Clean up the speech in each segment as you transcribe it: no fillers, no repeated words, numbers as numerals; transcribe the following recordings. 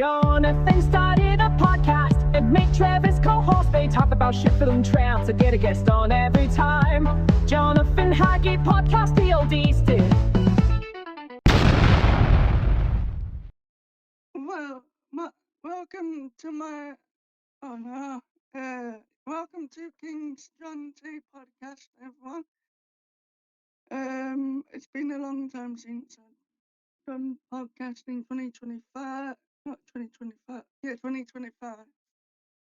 Jonathan started a podcast. It made Trevor's co-host. They talk about shit and trams and get a guest on every time. Jonathan Haggy podcast DLDs did. Well, welcome to my. Oh no. Welcome to King's Jonty podcast, everyone. It's been a long time since I've done podcasting. 2025, not 2025. Yeah, 2025.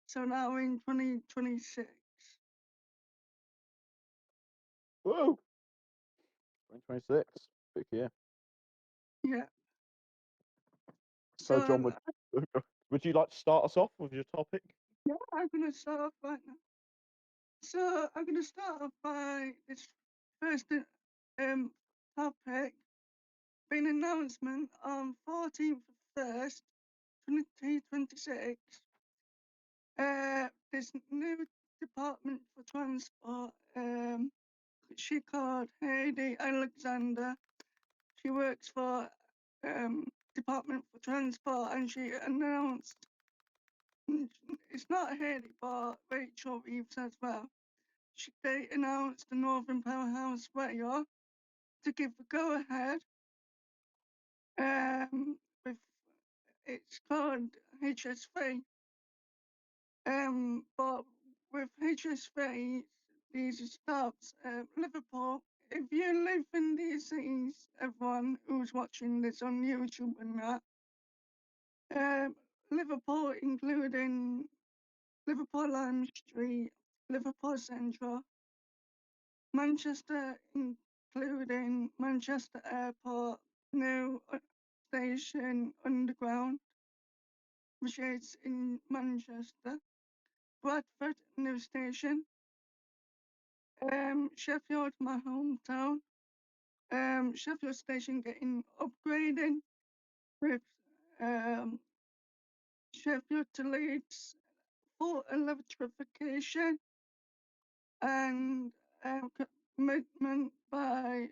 So now we're in 2026. Whoa! 2026. Big year. Yeah. So, John, would you like to start us off with your topic? Yeah, I'm gonna start off right now. So I'm gonna start off by this first topic. Been announcement on 14th of 1st, 2026. This new department for transport. She called Heidi Alexander. She works for Department for Transport, and she announced. It's not Heidi, but Rachel Reeves as well. They announced the Northern Powerhouse Rail to give the go-ahead. With it's called HS3. But with HS3, these stops Liverpool. If you live in these cities, everyone who's watching this on YouTube and that, Liverpool, including Liverpool Lime Street, Liverpool Central, Manchester, including Manchester Airport, new station underground, which is in Manchester, Bradford new station, Sheffield, my hometown, Sheffield station getting upgraded with Sheffield to Leeds full electrification and commitment by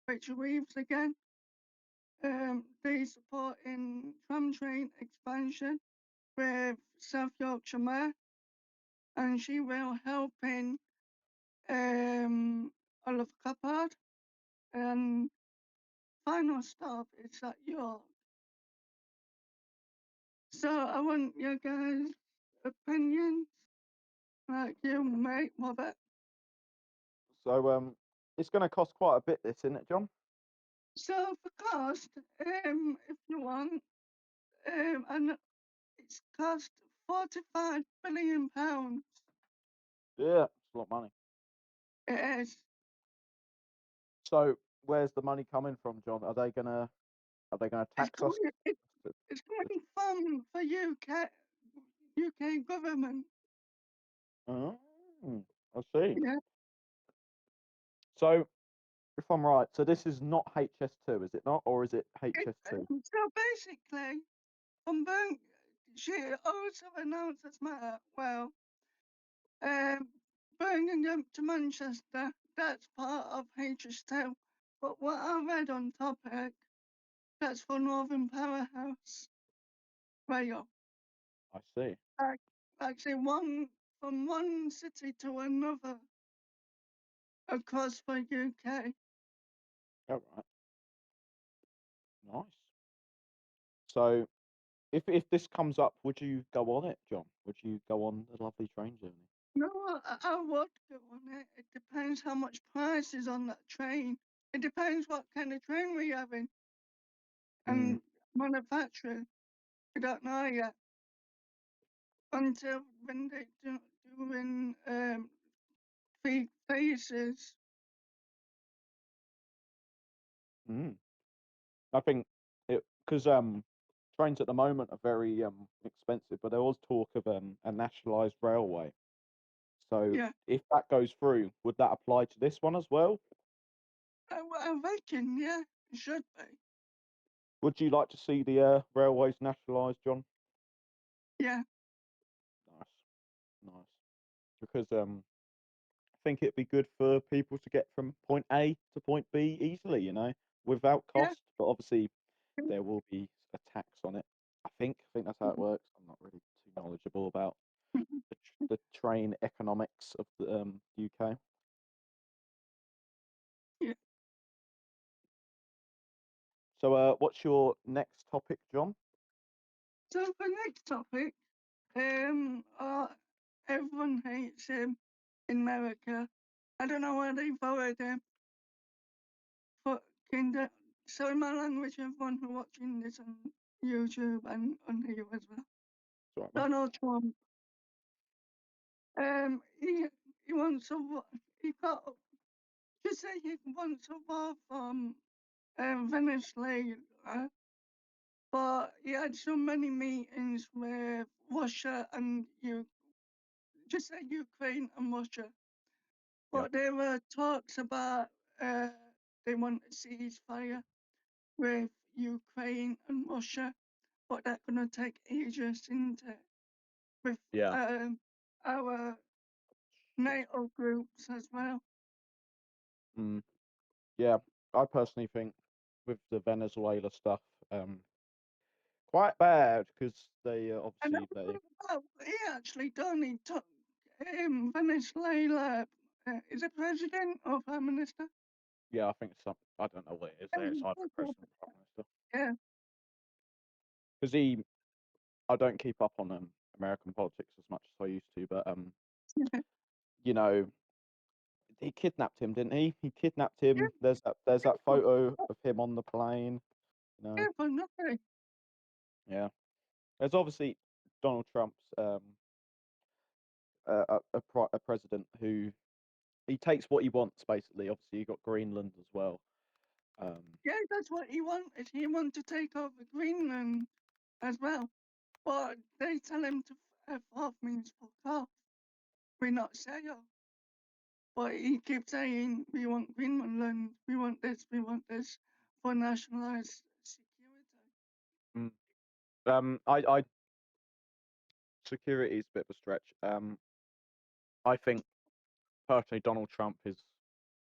Rachel Reeves again. They supporting tram train expansion with South Yorkshire Mayor, and she will help in Oliver Cappard, and final stop is at York. So I want your guys' opinions, like you, mate, Robert. So, it's going to cost quite a bit, this, isn't it, John? So for cost, if you want, and it's cost £45 billion. Yeah, it's a lot of money. It is. So, where's the money coming from, John? Are they gonna tax us? It's coming from the UK government. Oh, I see. Yeah. So, if I'm right, so this is not HS2, is it not, or is it HS2? So basically, she also announced as well, Birmingham to Manchester, that's part of HS2. But what I read on topic, that's for Northern Powerhouse Rail. I see. Actually, from one city to another across the UK. All right. Nice. So, if this comes up, would you go on it, John? Would you go on the lovely train journey? No, I would go on it. It depends how much price is on that train. It depends what kind of train we're having. And manufacturing, we don't know yet. Until when they doing three phases. I think because trains at the moment are very expensive, but there was talk of a nationalised railway. So Yeah, if that goes through, would that apply to this one as well? I reckon, yeah, it should be. Would you like to see the railways nationalised, John? Yeah, Nice. Because I think it'd be good for people to get from point A to point B easily, without yeah. cost. But obviously there will be a tax on it. I think that's how it works. I'm not really too knowledgeable about the train economics of the UK. Yeah. So, what's your next topic, John? So the next topic, everyone hates him in America. I don't know why they voted him. Fucking sorry my language, everyone who watching this on YouTube and on here as well. It's all right, man. Donald Trump. He wants he got just say he wants a war from Venezuela, but he had so many meetings with Russia and just say Ukraine and Russia. Yeah. But there were talks about they want a ceasefire with Ukraine and Russia, but that's gonna take ages into with Yeah. our NATO groups as well. Mm, yeah. I personally think with the Venezuela stuff, quite bad because they And obviously they. he actually done. He took Venezuela. Is it president or prime minister? Yeah, I think some. I don't know what it is there. It's either president or prime minister. Yeah, Because I don't keep up on American politics as much as I used to, but you know, he kidnapped him, didn't he? He kidnapped yeah, him. There's that for, photo of him on the plane. You know, yeah, for nothing. yeah. There's obviously Donald Trump's a president who he takes what he wants basically. Obviously, you got Greenland as well. Um, Yeah, that's what he wanted. He wanted to take over Greenland as well. But they tell him to F off means fuck off. We're not sail. But he keeps saying we want Greenland, we want this for nationalized security. mm, I security is a bit of a stretch. I think personally Donald Trump is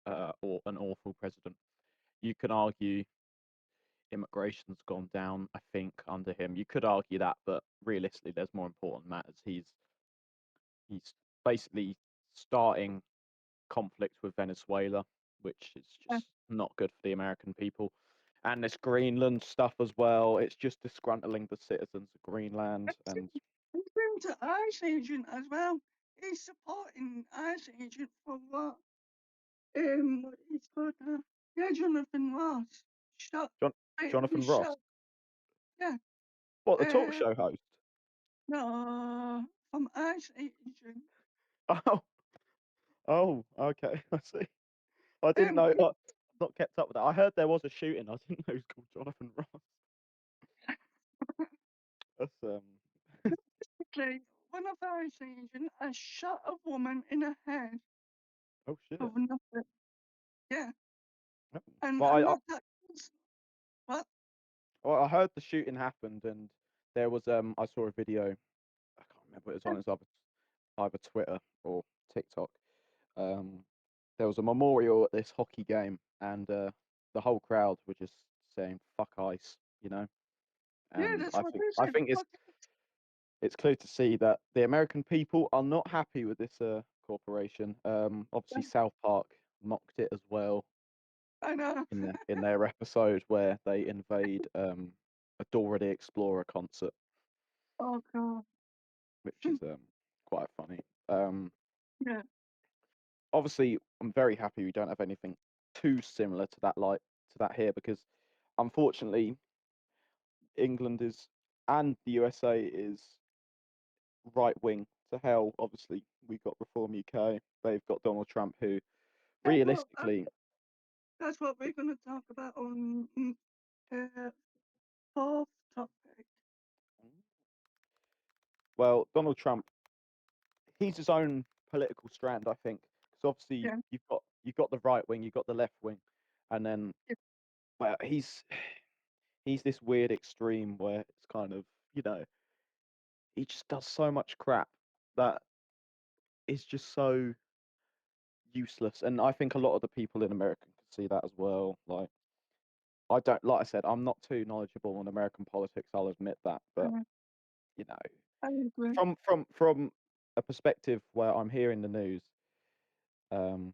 or an awful president. You can argue immigration's gone down, I think, under him. You could argue that, but realistically, there's more important matters. He's basically starting conflict with Venezuela, which is Yeah. just not good for the American people. And this Greenland stuff as well. It's just disgruntling the citizens of Greenland. And He's been to Ice Agent as well. He's supporting Ice Agent for what? What he's called now? Yeah, Jonathan Ross. Shot. John, He Jonathan Ross, shot. Yeah. what, the talk Uh, show host? no, from Ice Agent. Oh, oh, okay, I see. I didn't Um, know. I've not kept up with that. I heard there was a shooting. I didn't know it was called Jonathan Ross. That's basically, one of Ice Agent has shot a woman in the head oh shit. of nothing. Yeah. Oh. And Well, that happens. What? I heard the shooting happened, and there was I saw a video. I can't remember. It was on his either Twitter or TikTok. Um, there was a memorial at this hockey game, and the whole crowd were just saying "fuck ice," you know. Yeah, And that's what they I said. think Fuck it's clear to see that the American people are not happy with this corporation. Obviously, it. South Park mocked it as well I know. in their episode where they invade a Dora the Explorer concert, Oh god. which is quite funny. Um, Yeah. Obviously, I'm very happy we don't have anything too similar to that here because unfortunately, England is and the USA is right wing to hell. Obviously, we've got Reform UK. They've got Donald Trump, who Yeah, well, realistically, that's what we're going to talk about on uh, fourth topic. well, Donald Trump, he's his own political strand, I think. Because obviously, Yeah. you've got the right wing, you've got the left wing, and then Yeah. well, he's this weird extreme where it's kind of he just does so much crap that is just so useless. And I think a lot of the people in America can see that as well. Like I don't, like I said, I'm not too knowledgeable on American politics. I'll admit that, but uh, you know, I agree. from a perspective where I'm hearing the news, um,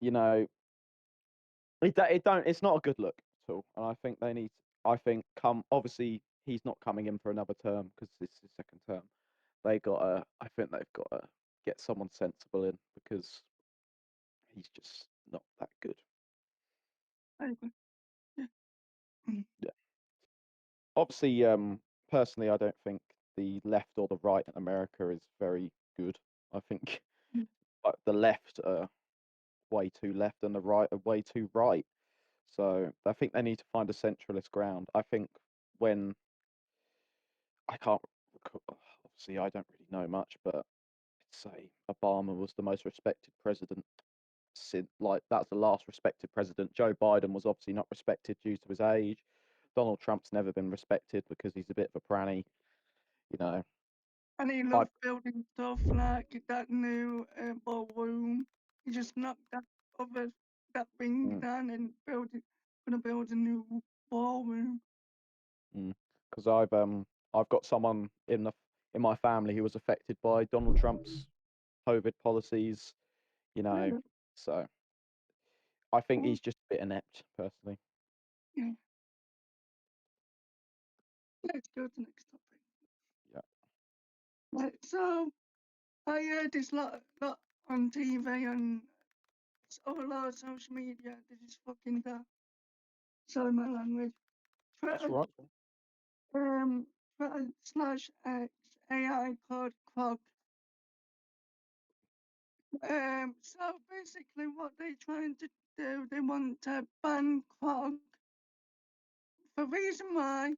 you know, it's not a good look at all, and I think they need. I think obviously he's not coming in for another term because this is his second term. I think they've got to get someone sensible in because he's just not that good. I agree. Yeah. Mm, Yeah. Obviously, personally, I don't think the left or the right in America is very good. I think mm. the left are way too left and the right are way too right. So I think they need to find a centralist ground. I think when I can't obviously I don't really know much, but I'd say Obama was the most respected president since that's the last respected president. Joe Biden was obviously not respected due to his age. Donald Trump's never been respected because he's a bit of a pranny. You know, And he I loved building stuff like that new ballroom. He just knocked that thing mm, down and gonna build a new ballroom. because I've got someone in my family who was affected by Donald Trump's COVID policies. You know, Really? so I think Oh, he's just a bit inept, personally. yeah. Let's go to the next topic. Yeah, Right, so I heard this lot on TV and a lot of social media. This is fucking sorry my language. that's Twitter, all right. Twitter slash X AI called Quag. So basically what they're trying to do, they want to ban Quag. The reason why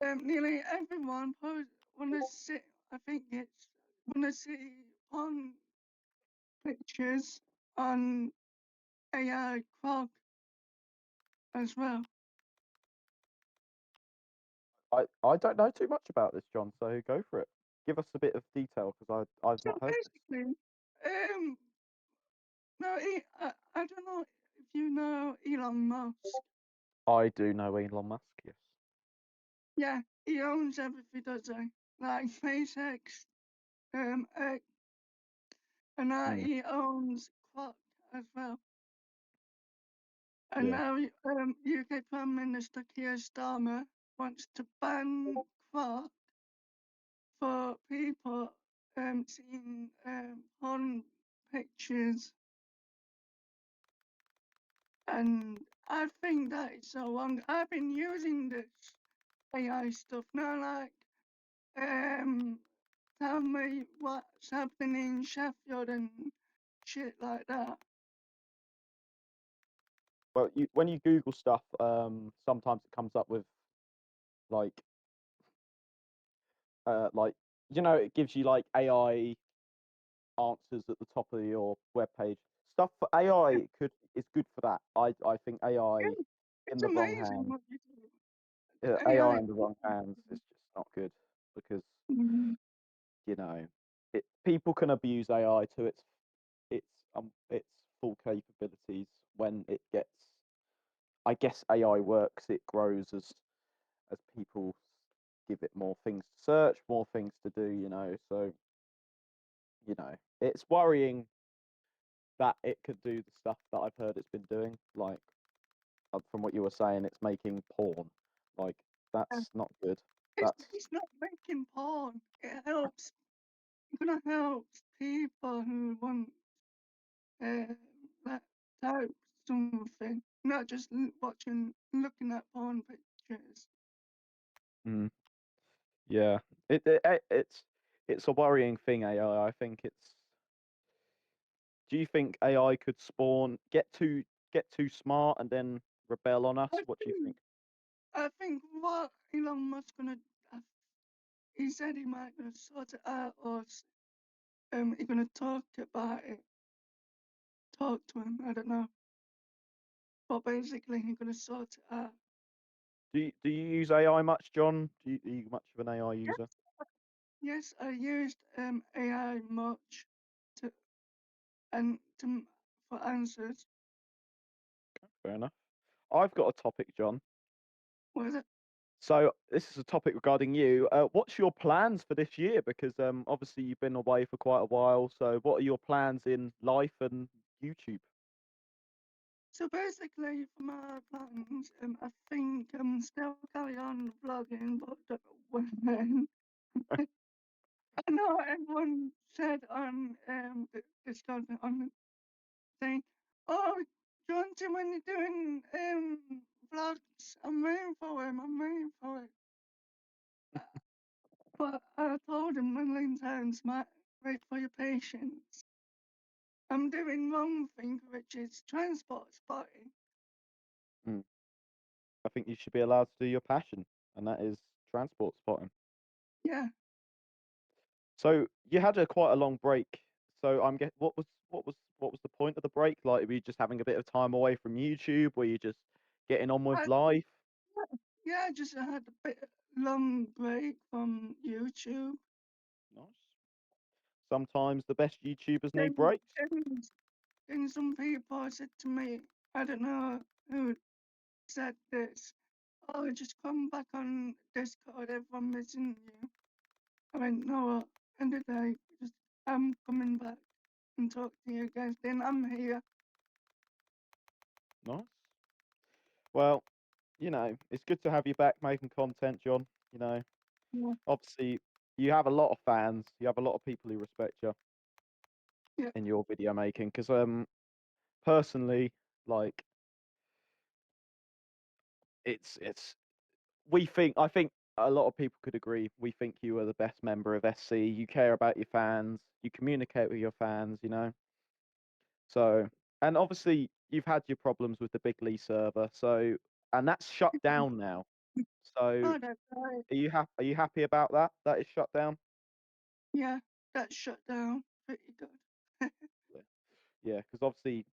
nearly everyone wanna see, I think it's wanna see on pictures on AI Quag as well. I don't know too much about this, John. So go for it. Give us a bit of detail because I've So not heard this. basically, no, I don't know if you know Elon Musk. I do know Elon Musk. Yes. Yeah, he owns everything, does he? Like SpaceX, X, and now Mm, he owns Quack as well. And yeah. now UK Prime Minister Keir Starmer wants to ban Quack for people seeing porn pictures. And I think that is so wrong. I've been using this AI stuff now, like tell me what's happening in Sheffield and shit like that. Well, when you Google stuff, sometimes it comes up with like like it gives you like AI answers at the top of your web page. Stuff for AI is good for that. I think AI Yeah, in it's the wrong amazing hands, what you do. AI AI. in the wrong hands is just not good because Mm, you know people can abuse AI to its full capabilities when it gets. I guess AI works. It grows as people give it more things to search, more things to do. So it's worrying that it could do the stuff that I've heard it's been doing. Like from what you were saying, it's making porn. Like yeah. that's not good. It's, That's it's not making porn. It helps. It's gonna help people who want uh, that type something, not just looking at porn pictures. mm, yeah. It's a worrying thing. AI. I think it's. Do you think AI could get too smart and then rebel on us? I What do you think think? I think what Elon Musk gonna uh, he said he might gonna sort it out or he's gonna talk about it, talk to him. I don't know, but basically he's gonna sort it out. Do you use AI much, John? Are you much of an AI Yes, user? yes, I used AI much to and to for answers. Fair enough. I've got a topic, John. What is it? So this is a topic regarding you. What's your plans for this year? Because obviously you've been away for quite a while. So what are your plans in life and YouTube? So basically, for my plans, I think I'm still carry on vlogging, but don't know when. I know everyone said on Discord on saying, "Oh, Jonty, when you're doing vlogs, I'm waiting for him. I'm waiting for it." But I told him a million times, "Matt, wait for your patience. I'm doing one thing, which is transport spotting." Mm. I think you should be allowed to do your passion, and that is transport spotting. Yeah, So you had quite a long break. So I'm get what was the point of the break? Like, were you just having a bit of time away from YouTube? Were you just getting on with I, life? yeah, I just had a bit long break from YouTube. Nice. Sometimes the best YouTubers need Then, breaks. then, then some people said to me, I don't know who said this, "Oh, just come back on Discord, everyone missing you." I went, "No, end of the day, just I'm coming back and talk to you guys. Then I'm here." Nice. Well, it's good to have you back making content, John. Yeah, Obviously, you have a lot of fans. You have a lot of people who respect you yeah, in your video making. Because personally, like, it's I think a lot of people could agree. We think you are the best member of SC. You care about your fans. You communicate with your fans. So, and obviously, you've had your problems with the Big Lee server. So, and that's shut down now. So, oh, that's right. Are you happy about that? That is shut down. Yeah, that's shut down pretty good. Yeah, yeah. Because obviously,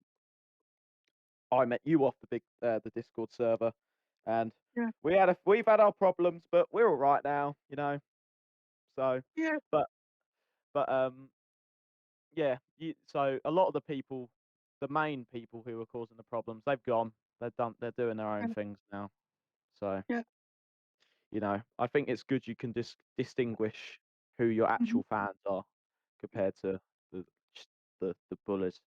I met you off the Discord server, and Yeah, we've had our problems, but we're all right now. So, yeah, but but yeah. So a lot of the main people who were causing the problems, they've gone. They're doing their own yeah, things now. So yeah. I think it's good you can distinguish who your Hmm. actual fans are compared to the the bullies.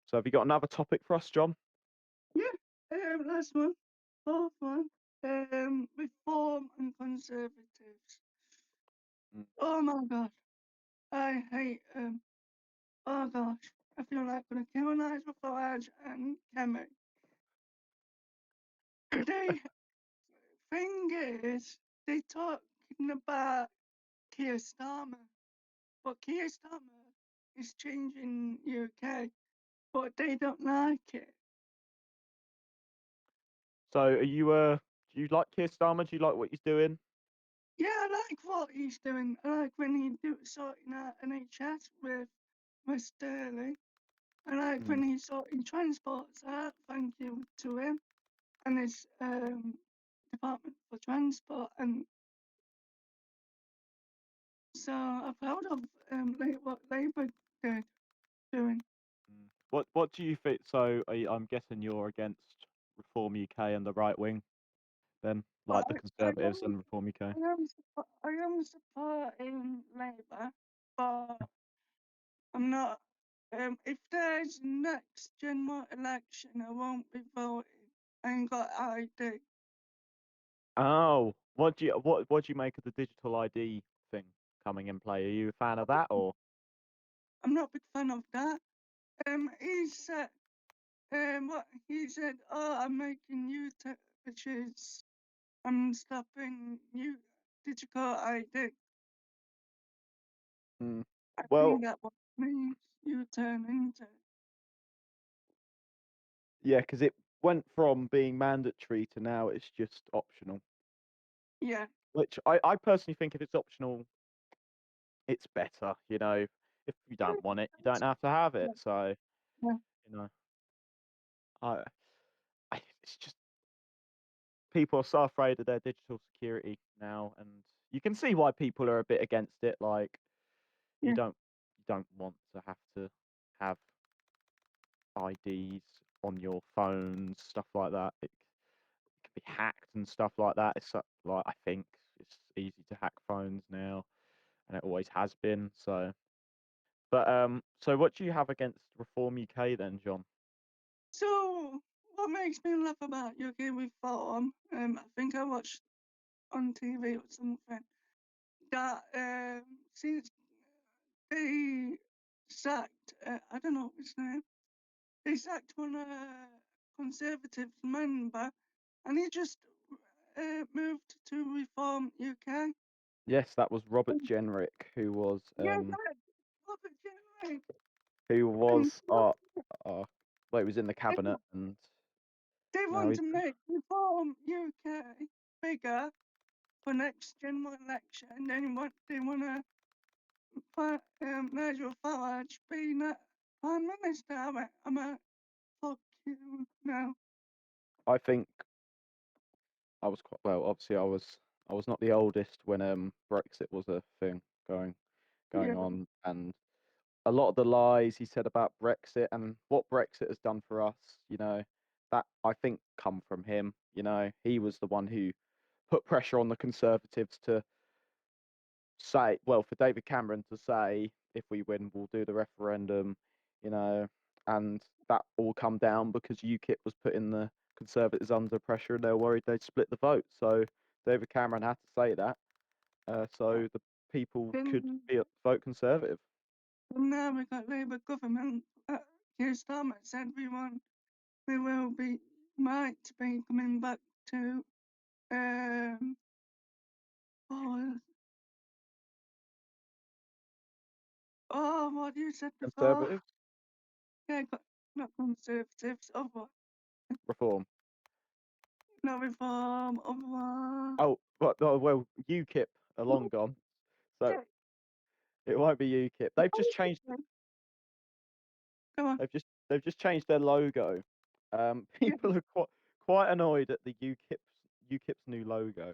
So have you got another topic for us, John? Yeah, last one, fourth one, reform and conservatives. Mm, Oh my god, I hate oh gosh, I feel like gonna kill Nigel Farage and Kemi. The thing is, they talking about Keir Starmer, but Keir Starmer is changing UK, but they don't like it. So do you like Keir Starmer? Do you like what he's doing? Yeah, I like what he's doing. I like when he do sorting out NHS with Sterling. I like Mm, when he's sorting transports out. Thank you to him and his Department for Transport. And so I'm proud of what Labour did doing. mm. What do you think? So I'm guessing you're against Reform UK and the right wing, then, But like the I Conservatives am and Reform UK. I am supporting Labour, but I'm not. If there's next general election, I won't be voting. I ain't got ID. Oh, what do you make of the digital ID thing coming in play? Are you a fan of that or? I'm not a big fan of that. He said, what he said, "Oh, I'm making you, which is I'm stopping you digital ID." Mm. I Well, think that what means you turn into. yeah, because it went from being mandatory to now it's just optional. Yeah, Which I personally think if it's optional, it's better. If you don't want it, you don't have to have it. yeah, So, yeah, you know, I, it's just people are so afraid of their digital security now, and you can see why people are a bit against it. Like, you yeah, don't you don't want to have IDs on your phones, stuff like that. It can be hacked and stuff like that. Like I think it's easy to hack phones now, and it always has been. So what do you have against Reform UK then, John? So, what makes me laugh about UK Reform, I think I watched on TV or something, that since they sacked, I don't know his name, they sacked one Conservative member, and he just moved to Reform UK. Yes, that was Robert Jenrick, who was Yeah, right. Robert Jenrick. who And was uh well, he was in the cabinet, and they now want he's to make Reform UK bigger for next general election. They want to put Nigel Farage being Prime Minister. I'm a fuck you now. I think I was quite well. Obviously, I was not the oldest when Brexit was a thing going Yeah, on, and a lot of the lies he said about Brexit and what Brexit has done for us, that I think come from him. He was the one who put pressure on the Conservatives to say, well, for David Cameron to say, if we win, we'll do the referendum, you know, and that all come down because UKIP was putting the Conservatives under pressure and they were worried they'd split the vote. So David Cameron had to say that, so the people could then, vote Conservative. then now we got Labour government. Keir Starmer said we will be might be coming back to oh what you said before. Conservatives, Yeah, not Conservatives. Other reform. not Reform. Other Well, UKIP are long gone, so yeah. it won't be UKIP. Go on. They've just changed their logo. Yeah, People are quite annoyed at the UKIP's new logo,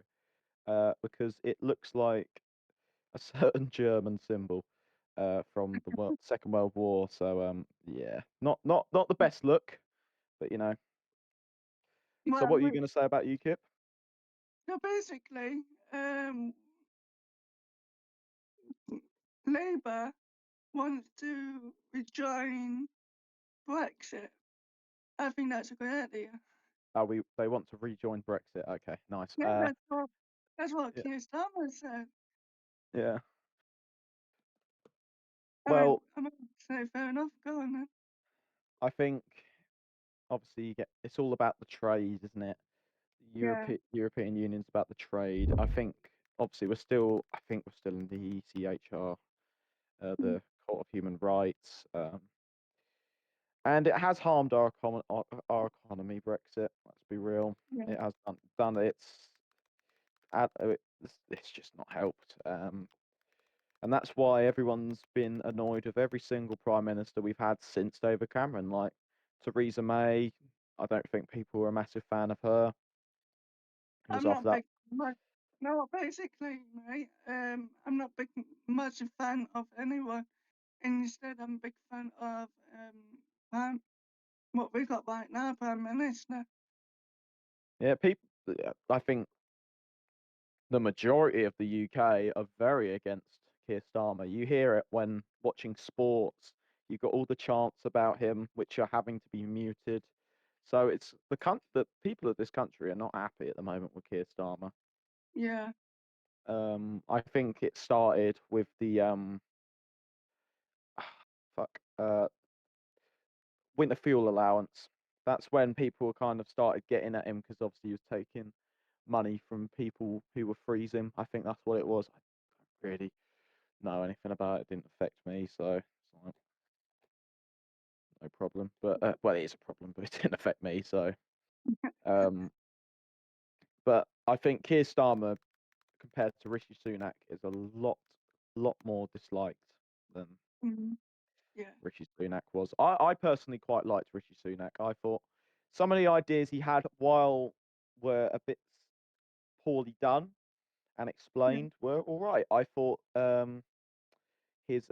because it looks like a certain German symbol, from the Second World War. So yeah, not the best look, but. So well, what are you going to say about UKIP? so basically, Labour wants to rejoin Brexit. I think that's a great idea. They want to rejoin Brexit. Okay, nice. Yeah, that's what Yeah, Keir Starmer said. yeah. I'm Well, gonna say fair enough. Go on then. I think obviously it's all about the trade, isn't it? Yeah, European Union's about the trade. I think obviously I think we're still in the ECHR, mm, the Court of Human Rights, and it has harmed our economy. Brexit. Let's be real. yeah, It has done it's just not helped. And that's why everyone's been annoyed with every single prime minister we've had since David Cameron. Like Theresa May, I don't think people were a massive fan of her. It was I'm after not that. big. No, basically, mate. I'm not big much a fan of anyone. Instead, I'm a big fan of what we got right now, Prime Minister. Yeah, I think the majority of the UK are very against Keir Starmer. You hear it when watching sports. You've got all the chants about him, which are having to be muted. So it's the people of this country are not happy at the moment with Keir Starmer. Yeah, I think it started with the fuck winter fuel allowance. That's when people kind of started getting at him because obviously he was taking money from people who were freezing. I think that's what it was. I don't really know anything about it. It didn't affect me, so it's like no problem. But well, it is a problem, but it didn't affect me. So, um, but I think Keir Starmer compared to Rishi Sunak is a lot more disliked than mm, yeah, Rishi Sunak was. I personally quite liked Rishi Sunak. I thought some of the ideas he had, while were a bit poorly done and yeah, explained, were all right. I thought his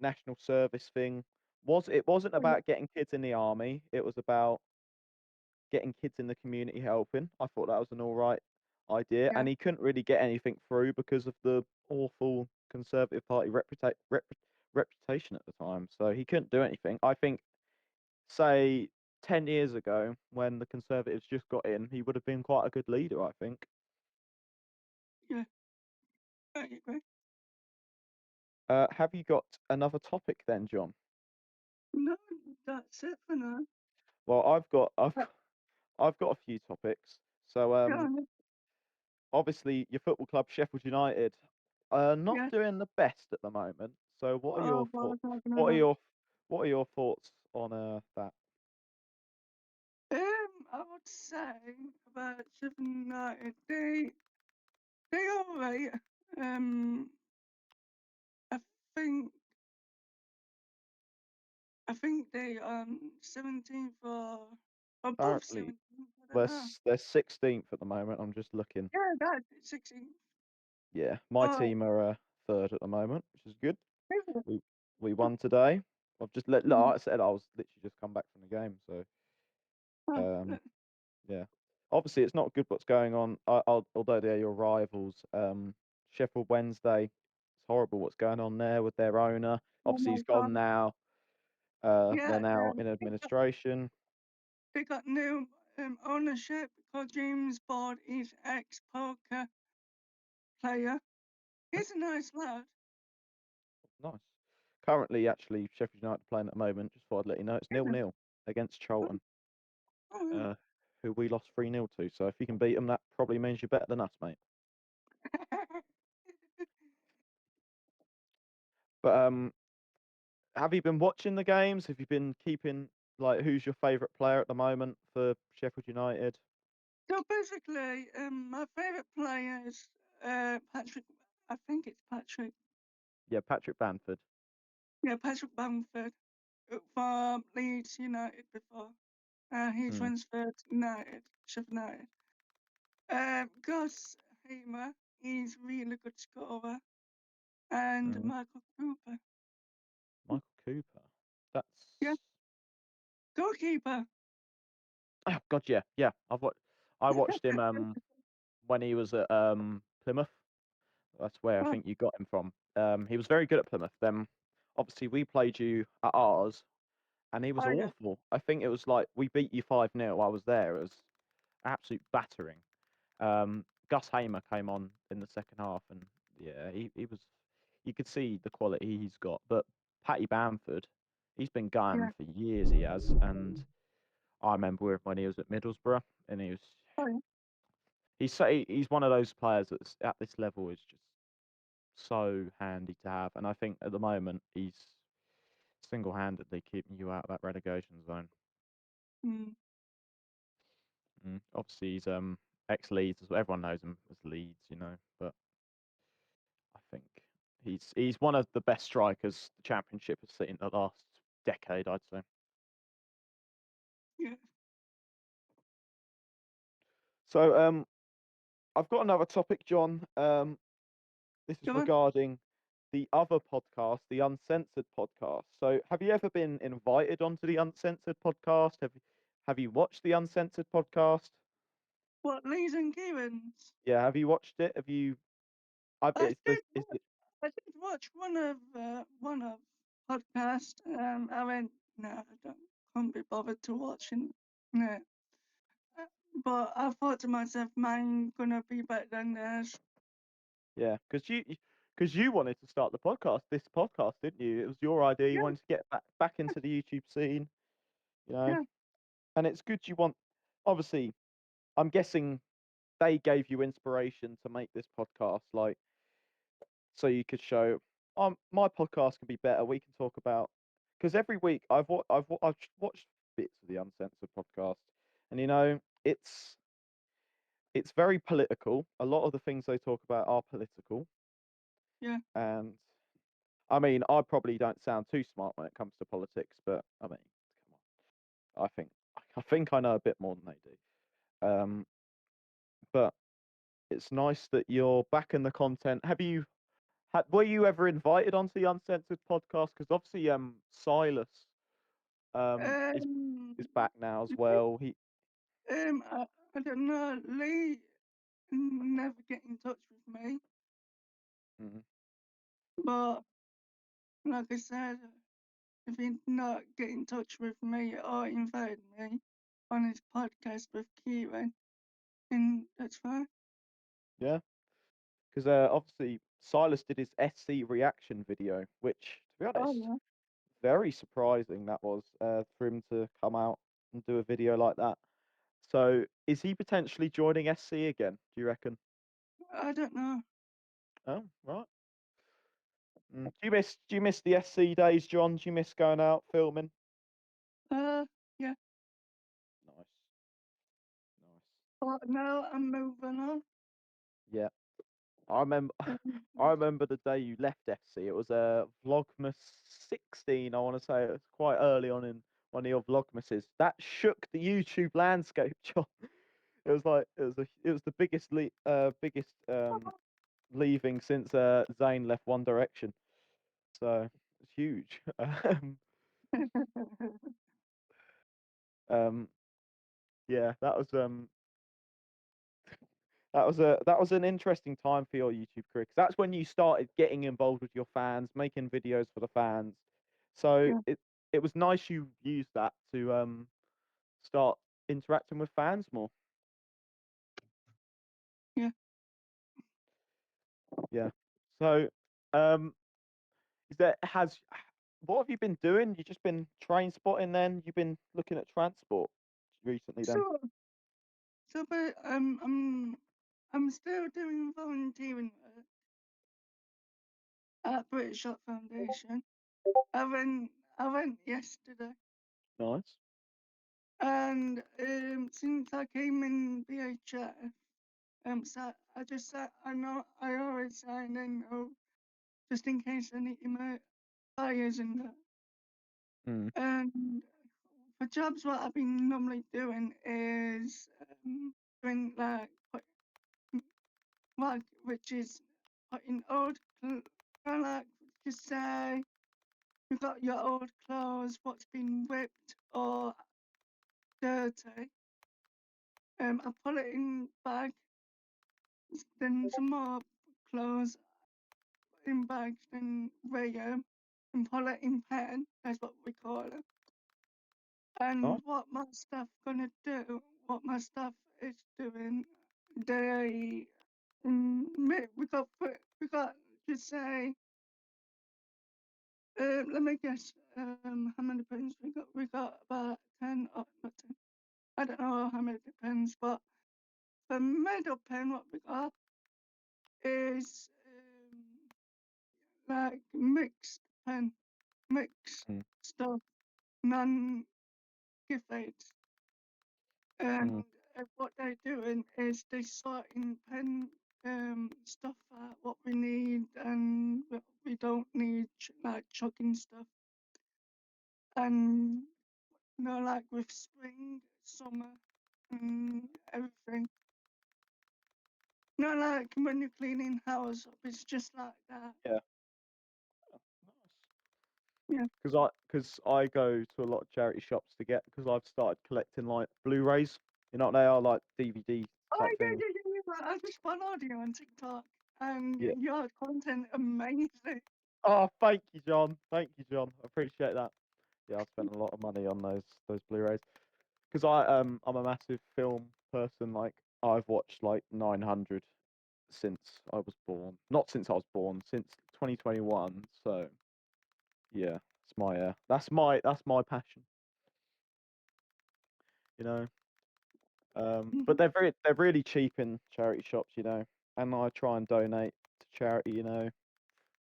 national service thing It wasn't Oh, yeah, about getting kids in the army. It was about getting kids in the community helping. I thought that was an all right idea, yeah, and he couldn't really get anything through because of the awful Conservative Party reputation at the time. So he couldn't do anything. I think, say, 10 years ago, when the Conservatives just got in, he would have been quite a good leader, I think. yeah. I agree. Have you got another topic then, John? No, that's it for now. Well, Uh, I've got a few topics. So Go on. obviously your football club, Sheffield United, not Yeah. doing the best at the moment. So what are Oh, your what thoughts? was I talking What are about? your thoughts on that? I would say about Sheffield United, they are right. I think I think they 17th or above Currently, 17th. I don't know. they're 16th at the moment. I'm just looking. Yeah, that's 16th. Yeah, my Oh, team are third at the moment, which is good. is it? We we won today. I've just let. Look, Mm. like I said, I was literally just come back from the game. So Oh, um, yeah. Obviously, it's not good what's going on. Although they're your rivals, Sheffield Wednesday, it's horrible what's going on there with their owner. oh Obviously, my he's God. gone now. Yeah, They're now in administration. they got new ownership because James Bond is ex-poker player. He's a nice lad. Nice. Currently, actually, Sheffield United playing at the moment. Just thought I'd let you know it's Is it? 0-0 against Oh, Charlton, oh, uh, who we lost 3-0 to. So if you can beat them, that probably means you're better than us, mate. But have you been watching the games? Have you been keeping who's your favourite player at the moment for Sheffield United? So basically, my favourite player is Patrick. I think it's Patrick. Yeah, Patrick Bamford. Yeah, Patrick Bamford from Leeds United before. He Mm, transferred to United, Sheffield United. Gus Hamer, he's really good scorer, and mm. Michael Cooper. Michael Cooper. Yeah, That's goalkeeper. oh God, yeah, yeah. I watched him when he was at Plymouth. That's where I Oh, think you got him from. He was very good at Plymouth. Then obviously we played you at ours, and he was oh yeah, awful. I think it was like we beat you 5-0. I was there. It was absolute battering. Gus Hamer came on in the second half, and yeah, he was. You could see the quality he's got. But Patty Bamford, he's been yeah, going for years. He has, and I remember when he was at Middlesbrough, and oh yeah. he's one of those players that's at this level is just so handy to have. And I think at the moment he's single-handedly keeping you out of that relegation zone. Mm, Obviously, he's ex-Leeds, as well. Everyone knows him as Leeds, but I think he's one of the best strikers the Championship has seen in the last decade, I'd say. yeah. So I've got another topic, John. This is Go on. regarding the other podcast, the Uncensored podcast. So, have you ever been invited onto the Uncensored podcast? Have you watched the Uncensored podcast? What, Lees and Kieran's? Yeah, have you watched it? Have you? I did. I did watch one of podcast. I went, no, I don't, can't be bothered to watching. No. Uh, But I thought to myself, mine gonna be better than theirs. Yeah, because you wanted to start this podcast, didn't you? It was your idea. You Yeah, wanted to get back into the YouTube scene, you know, yeah, and it's good. Obviously, I'm guessing they gave you inspiration to make this podcast, so you could show, my podcast can be better. We can talk about because every week I've watched bits of the Uncensored podcast, and it's very political. A lot of the things they talk about are political, yeah, and I mean, I probably don't sound too smart when it comes to politics, but I mean, come on. I think I know a bit more than they do. But it's nice that you're back in the content. Were you ever invited onto the Uncensored podcast? Because obviously, Silas. Is Um, back now as Lee, well. He I don't know. Lee never get in touch with me, mm, but like I said, if he not get in touch with me or invite me on his podcast with Kieran, then that's fine. yeah, because obviously Silas did his SC reaction video, which to be Oh honest, yeah. very surprising that was for him to come out and do a video like that. So is he potentially joining SC again? Do you reckon? I don't know. Oh, right. Do you miss the SC days, John? Do you miss going out filming? Yeah. Nice, nice. But now I'm moving on. Yeah, I remember. Um, I remember the day you left FC. It was Vlogmas 16. I want to say it was quite early on in one of your Vlogmases. That shook the YouTube landscape, John. It was like it was the biggest leaving since Zayn left One Direction. So it's huge. um, yeah, that was an interesting time for your YouTube career because that's when you started getting involved with your fans, making videos for the fans. So yeah, it was nice you used that to start interacting with fans more. yeah. Yeah. So um, is there has what have you been doing? You just been train spotting then? You've been looking at transport recently then? So, but I'm still doing volunteering work at British Art Foundation. I went, I went yesterday, Nice. and since I came in BHF, so I just said I know I always sign in, just in case any fires and that. Mm, And for jobs, what I've been normally doing is doing like which is putting old like just say you've got your old clothes, what's been ripped or dirty. I put it in bag, then some more clothes in bags, then weigh 'em and put it in pen. That's what we call it. And nice. what my staff gonna do, what my staff is doing, they we got just say let me guess how many pens we got. We got about 10 or not 10. I don't know how many pens, but the middle pen what we got is like mixed pen, mixed Mm, stuff, non gift aids. And mm, what they're doing is they sorting pen stuff out what we need and what we don't need, like chucking stuff. And like with spring, summer, and everything. Like when you're cleaning house up, it's just like that. yeah. Nice. Yeah. Because I go to a lot of charity shops to get because I've started collecting like Blu-rays. You know what they are, like DVD Oh type things. yeah. I just followed you on TikTok, and Yeah. your content amazing. Oh, thank you, John. Thank you, John. I appreciate that. Yeah, I've spent a lot of money on those Blu-rays because I'm a massive film person. Like I've watched like 900 since I was born. Not since I was born, since 2021. So yeah, it's my that's my passion. You know. But Mhm. they're really cheap in charity shops, you know. And I try and donate to charity, you know,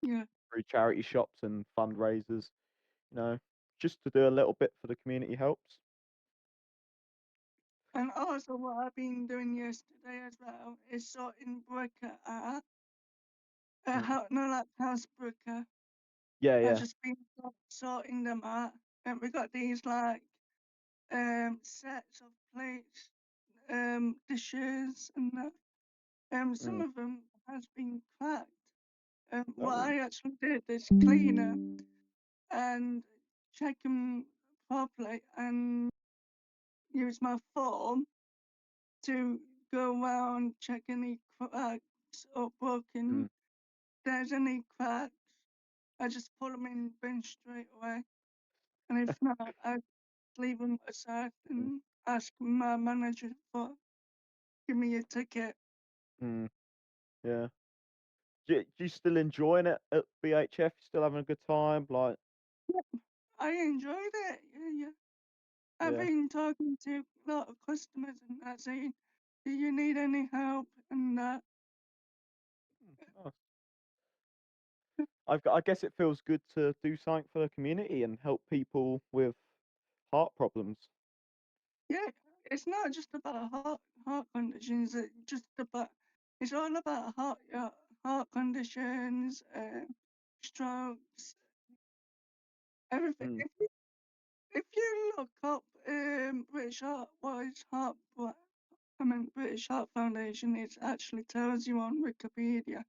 Yeah. through charity shops and fundraisers, you know, just to do a little bit for the community helps. And also, what I've been doing yesterday as well is sorting bricker out. Mm. No, like house bricker. Yeah, I've yeah. just been sorting them out. And we got these like sets of plates, dishes, and that. Some Mm. of them has been cracked. Oh, What really? I actually did is clean them and check them properly and use my phone to go around check any cracks or broken. Mm. If there's any cracks, I just put them in bin straight away. And if not, I leave them aside and ask my manager for give me a ticket. Mm. Yeah. Do you still enjoying it at BHF? Still having a good time? Like, I enjoyed it. Yeah. I've yeah. been talking to a lot of customers and that saying, do you need any help? And that. Nice. I guess it feels good to do something for the community and help people with heart problems. Yeah, it's not just about heart conditions. It's all about heart conditions, strokes, everything. Mm. If you look up British Heart, British Heart Foundation, it actually tells you on Wikipedia.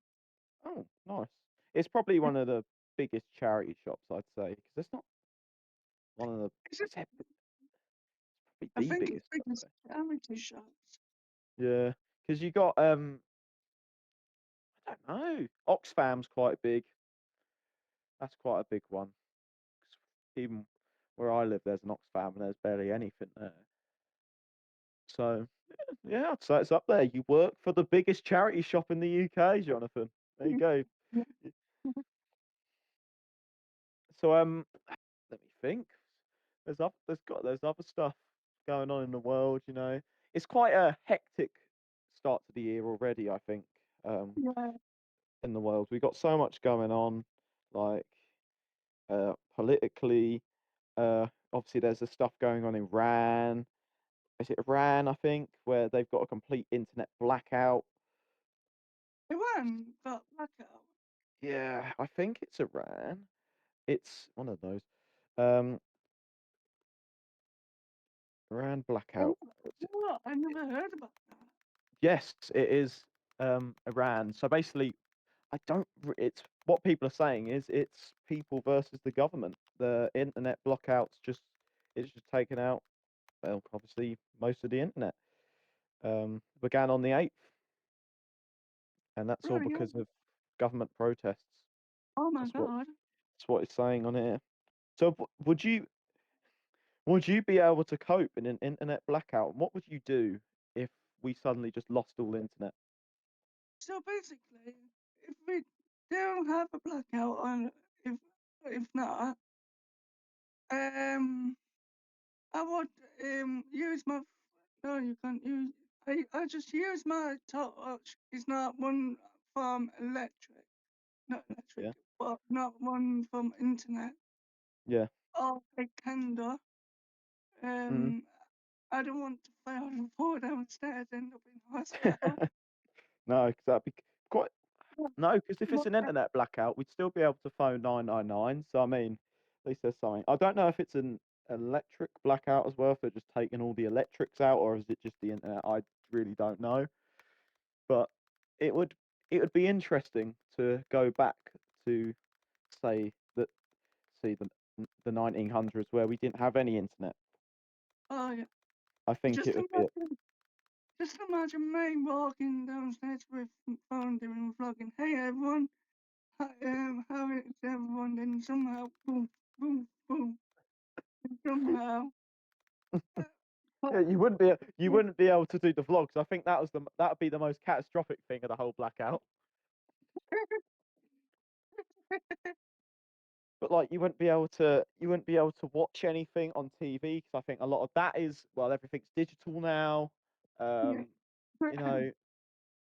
Oh, nice. It's probably one of the biggest charity shops, I'd say, because it's not one of the. It's It's just, probably I the think it's biggest, I'd biggest say. charity shops. Yeah, because you got I don't know. Oxfam's quite big. That's quite a big one. 'Cause even where I live, there's an Oxfam, and there's barely anything there. So yeah, I'd say it's up there. You work for the biggest charity shop in the UK, Jonathan. There you go. Yeah. So let me think. There's other stuff going on in the world. It's quite a hectic start to the year already. I think Yeah. in the world we got so much going on, like politically. Obviously, there's the stuff going on in Iran. Is it Iran? I think where they've got a complete internet blackout. Iran got blackout. Yeah, I think it's Iran. It's one of those. Um, Iran blackout. I never heard about that. Yes, it is Iran. So basically, I don't. It's what people are saying is it's people versus the government. The internet blockouts it's just taken out. Well, obviously most of the internet. Began on the 8th, and that's all Really? because of government protests. Oh my That's what God. that's what it's saying on here. So would you be able to cope in an internet blackout? What would you do if we suddenly just lost all internet? So basically, if we don't have a blackout on, if not, I would use my. No, you can't use. I just use my torch. It's not one from electric, not electric, Yeah, but not one from internet yeah. or a candle. Mm. Um, I don't want to fail and fall downstairs, end up in hospital. No, because that'd be quite. No, because if it's But, an internet blackout, we'd still be able to phone 999. So I mean, at least there's something. I don't know if it's an electric blackout as well, if they're just taking all the electrics out, or is it just the internet? I really don't know. But it would it would be interesting to go back to say that see the 1900s where we didn't have any internet. oh yeah, I think just it would be imagine. Just imagine me walking downstairs with my phone doing vlogging. Hey everyone, how is everyone? Then somehow, boom, boom, boom, and somehow, uh, yeah, you wouldn't be able to do the vlogs. I think that would be the most catastrophic thing of the whole blackout. But like you wouldn't be able to watch anything on TV because I think a lot of that is well everything's digital now. yeah, Um, you know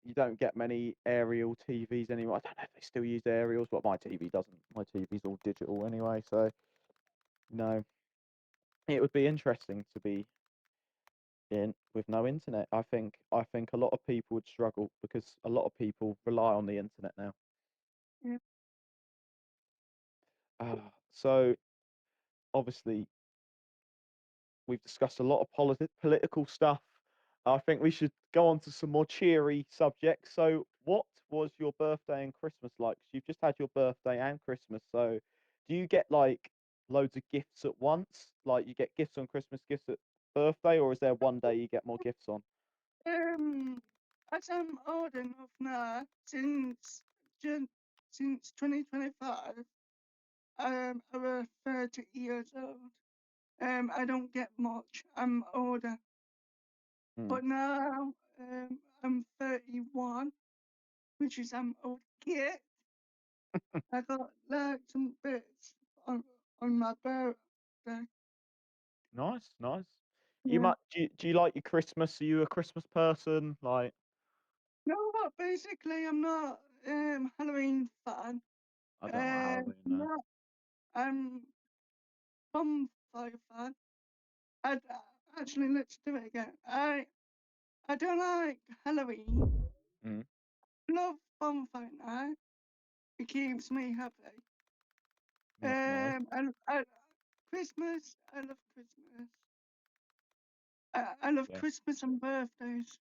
you don't get many aerial TVs anymore. I don't know if they still use aerials, but my TV doesn't. My TV's all digital anyway, so no. It would be interesting to be in with no internet. I think a lot of people would struggle because a lot of people rely on the internet now. yeah, So obviously we've discussed a lot of political stuff. I think we should go on to some more cheery subjects. So, what was your birthday and Christmas like? 'Cause you've just had your birthday and Christmas. So, do you get like loads of gifts at once? Like you get gifts on Christmas, gifts at birthday, or is there one day you get more gifts on? As I'm old enough now, since 2025, I'm 30 years old. I don't get much. I'm older, Hmm. but now I'm 31, which is I'm old kid. I got like some bits on my birthday. Nice, nice. Yeah. Do you like your Christmas? Are you a Christmas person? Like, No, but basically I'm not Halloween fan. I don't like Halloween, no. No, I'm bonfire fan. I actually let's do it again. I don't like Halloween. Mm, Love bonfire night. It keeps me happy. nice, And Christmas. I love Christmas. I love yeah, Christmas and birthdays.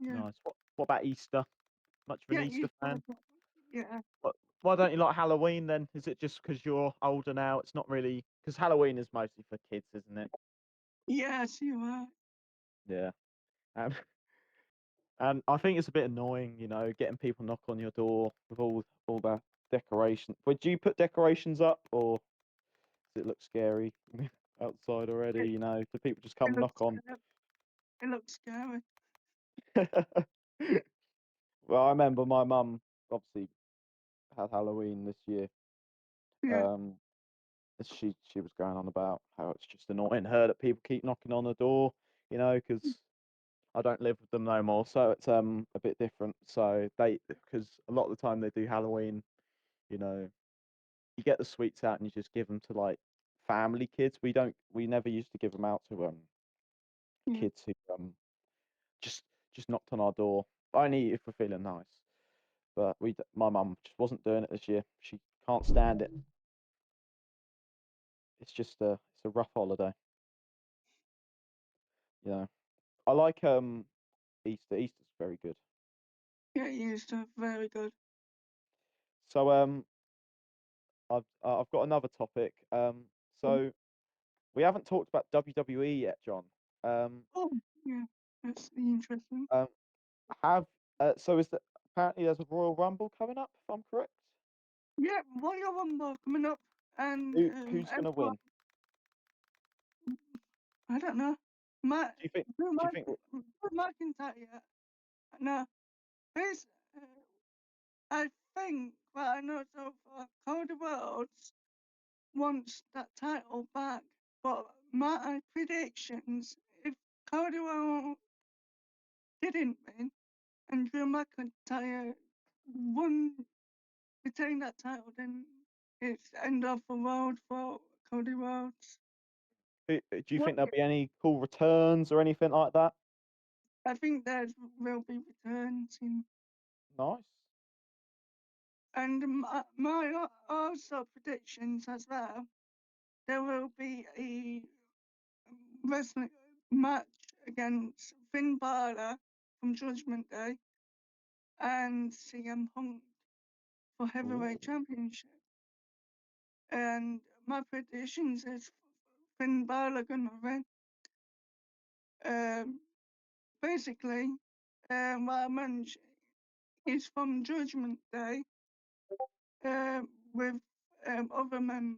Yeah. nice. What about Easter? Much of an Yeah. Easter fan? Yeah. Why don't you like Halloween then? Is it just because you're older now? It's not really because Halloween is mostly for kids, isn't it? Yes, you are. Yeah. And and I think it's a bit annoying, getting people knock on your door with all the decoration. Would you put decorations up, or does it look scary outside already? It, Do people just it come knock looks. on? It looks scary. Well, I remember my mum obviously had Halloween this year. Yeah. Um, she was going on about how it's just annoying her that people keep knocking on the door, because I don't live with them no more, so it's a bit different. So because a lot of the time they do Halloween, you know, you get the sweets out and you just give them to like family kids. We never used to give them out to Yeah. kids who just just knocked on our door, only if we're feeling nice. But my mum just wasn't doing it this year. She can't stand it. It's a rough holiday. I like Easter. Easter's very good. Yeah. You stuff very good. So I've got another topic. So we haven't talked about WWE yet, John. Um, Oh, yeah. That's interesting. um, have so is that apparently there's a Royal Rumble coming up, if I'm correct? Yeah. Royal Rumble coming up, and Who's gonna everyone. win? I don't know. My Do you think? Drew Do you think? McIntyre. No. This. I think what I know so far, Cody Rhodes wants that title back. But my predictions, if Cody Rhodes didn't win and Drew McIntyre won, retain that title, then it's end of the road for Cody Rhodes. Do you What think there'll be any cool returns or anything like that? I think there will be returns in, Nice. and my also predictions as well. There will be a wrestling match against Finn Balor from Judgment Day and CM Punk for Ooh. heavyweight championship. And my predictions is Finn Balor gonna win. Um, Basically, what I mentioned is from Judgment Day with other members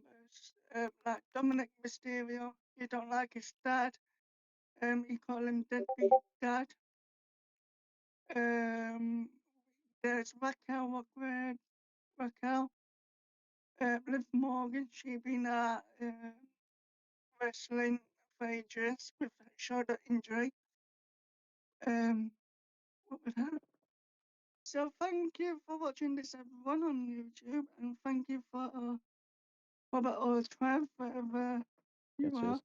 like Dominic Mysterio. You don't like his dad. You call him deadbeat dad. Um, there's Raquel, Liv Morgan. She been wrestling for ages with a shoulder injury. What was that? So thank you for watching this everyone on YouTube, and thank you for Robert or Trev, wherever Yeah, you cheers. are.